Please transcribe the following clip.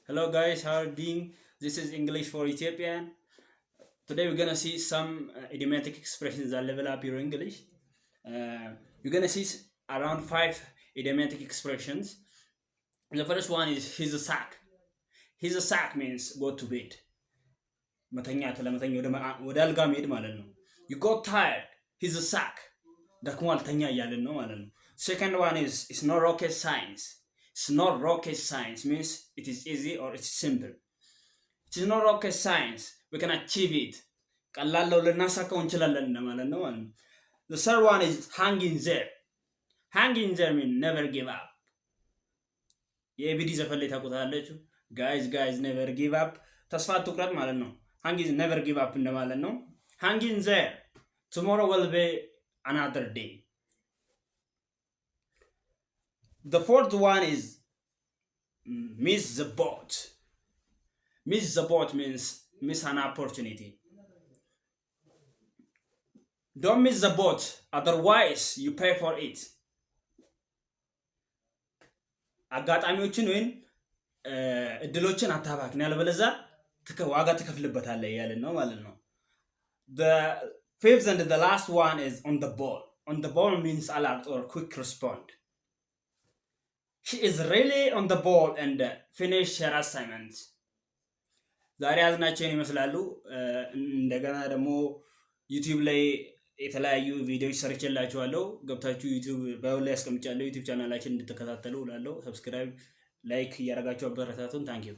Hello guys, how are you doing? This is English for Ethiopian. Today we're gonna see some idiomatic expressions that level up your English. You're gonna see around five idiomatic expressions. The first one is he's a sack. He's a sack means go to bed. መተኛት ለመተኛ ወደ አልጋ መሄድ ማለት ነው። You got tired. He's a sack. ደክሟል ተኛ እያልን ነው ማለት ነው። Second one is it's not rocket science. It's not rocket science means it is easy or it's simple. It is not rocket science. We can achieve it. ቀላል ነው ልናሳካው እንችላለን ማለት ነው ማለት ነው። The third one is hanging there. Hanging there means never give up. የኤቢዲ ዘፈን ላይ ታውቁታላችሁ። guys never give up. ተስፋ አትቁረጥ ማለት ነው። hanging never give up እንደማለት ነው። hanging there. Tomorrow will be another day. The fourth one is miss the boat. Miss the boat means miss an opportunity. Don't miss the boat, otherwise you pay for it. አጋጣሚዎችን ወይም እድሎችን አታባክን ያለበለዛ ዋጋ ትከፍልበታለህ ያለን ነው ማለት ነው። The fifth and the last one is on the ball. On the ball means alert or quick respond. She is really on the ball and finish her assignment. ዛሬ ያዝናቸውን ይመስላሉ። እንደገና ደግሞ ዩቲዩብ ላይ የተለያዩ ቪዲዮዎች ሰርቼላችኋለሁ። ገብታችሁ ዩቲዩብ ባዮ ላይ አስቀምጫለሁ። ዩቲዩብ ቻናላችን እንድትከታተሉ እላለሁ። ሰብስክራይብ፣ ላይክ እያደረጋችሁ አበረታቱን። ታንኪዩ